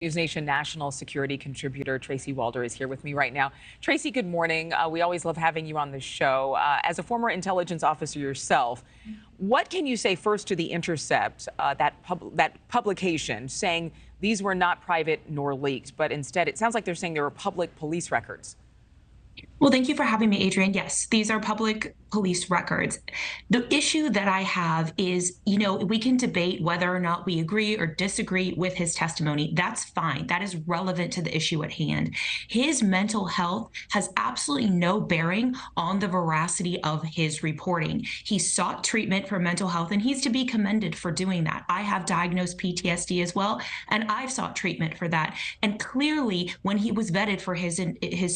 NewsNation national security contributor Tracy Walder is here with me right now. Tracy, good morning. We always love having you on the show. As a former intelligence officer yourself, what can you say first to The Intercept, that publication, saying these were not private nor leaked, but instead it sounds like they're saying they were public police records? Well, thank you for having me, Adrienne. Yes, these are public police records. The issue that I have is, we can debate whether or not we agree or disagree with his testimony. That's fine. That is relevant to the issue at hand. His mental health has absolutely no bearing on the veracity of his reporting. He sought treatment for mental health, and he's to be commended for doing that. I have diagnosed PTSD as well, and I've sought treatment for that. And clearly, when he was vetted for his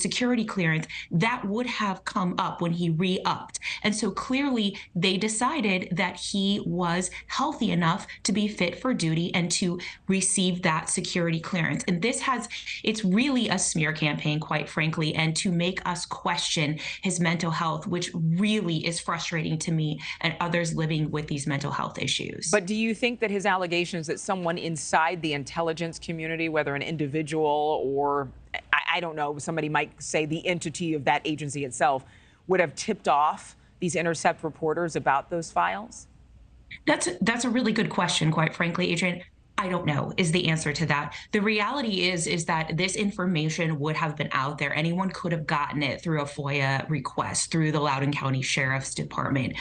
security clearance, that would have come up when he re-upped. And so clearly they decided that he was healthy enough to be fit for duty and to receive that security clearance. And it's really a smear campaign, quite frankly, and to make us question his mental health, which really is frustrating to me and others living with these mental health issues. But do you think that his allegations that someone inside the intelligence community, whether an individual or I don't know, somebody might say the entity of that agency itself, would have tipped off these Intercept reporters about those files? That's a really good question, quite frankly, Adrienne. I don't know is the answer to that. The reality is that this information would have been out there. Anyone could have gotten it through a FOIA request, through the Loudoun County Sheriff's Department.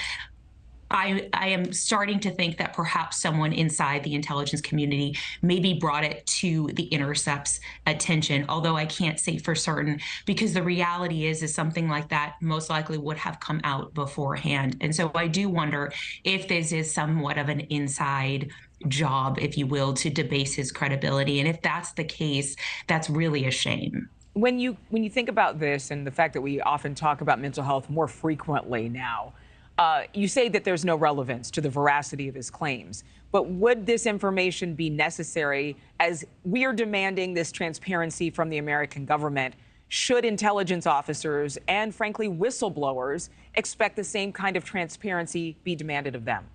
I am starting to think that perhaps someone inside the intelligence community maybe brought it to the Intercept's attention, although I can't say for certain, because the reality is something like that most likely would have come out beforehand. And so I do wonder if this is somewhat of an inside job, if you will, to debase his credibility. And if that's the case, that's really a shame. When you think about this and the fact that we often talk about mental health more frequently now, you say that there's no relevance to the veracity of his claims, but would this information be necessary as we are demanding this transparency from the American government? Should intelligence officers and, frankly, whistleblowers expect the same kind of transparency be demanded of them?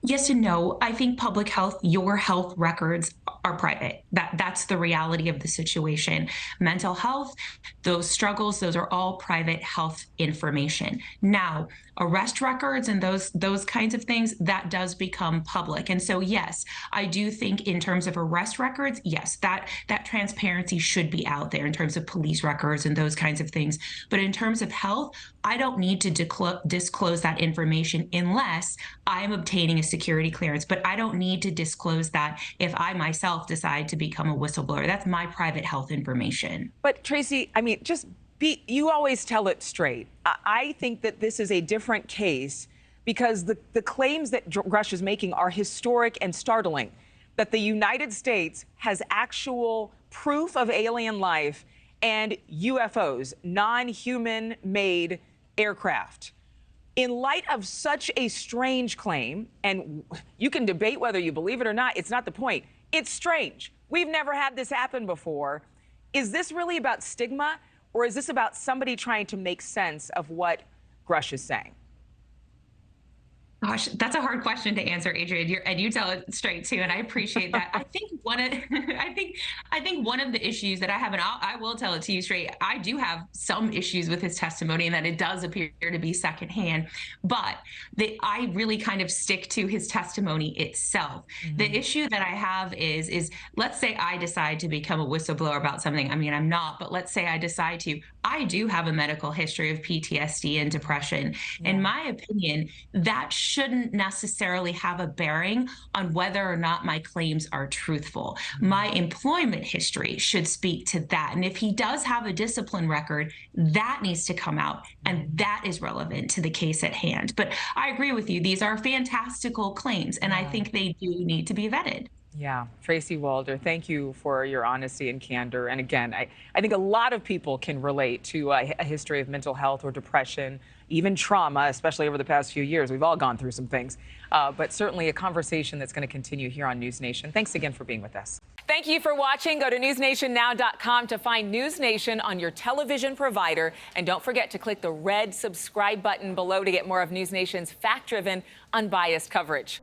Yes and no. I think public health, your health records are private. That's the reality of the situation. Mental health, those struggles, those are all private health information. Now, arrest records and those kinds of things, that does become public. And so, yes, I do think in terms of arrest records, yes, that transparency should be out there in terms of police records and those kinds of things. But in terms of health, I don't need to disclose that information unless I am obtaining a security clearance. But I don't need to disclose that if I myself decide to become a whistleblower. That's my private health information. But Tracy, I mean, you always tell it straight. I think that this is a different case because the claims that Grusch is making are historic and startling, that the United States has actual proof of alien life and UFOs, non-human made aircraft. In light of such a strange claim, and you can debate whether you believe it or not, it's not the point. It's strange. We've never had this happen before. Is this really about stigma, or is this about somebody trying to make sense of what Grusch is saying? Gosh, that's a hard question to answer, Adrienne. And you tell it straight too, and I appreciate that. I think one of the issues that I have, and I will tell it to you straight, I do have some issues with his testimony, and that it does appear to be secondhand. But I really kind of stick to his testimony itself. Mm-hmm. The issue that I have is let's say I decide to become a whistleblower about something. I mean, I'm not, but let's say I decide to. I do have a medical history of PTSD and depression. Yeah. In my opinion, that shouldn't necessarily have a bearing on whether or not my claims are truthful. My employment history should speak to that. And if he does have a discipline record, that needs to come out, and that is relevant to the case at hand. But I agree with you. These are fantastical claims, and I think they do need to be vetted. Yeah. Tracy Walder, thank you for your honesty and candor. And again, I think a lot of people can relate to a history of mental health or depression, even trauma, especially over the past few years. We've all gone through some things, but certainly a conversation that's going to continue here on NewsNation. Thanks again for being with us. Thank you for watching. Go to newsnationnow.com to find NewsNation on your television provider. And don't forget to click the red subscribe button below to get more of NewsNation's fact-driven, unbiased coverage.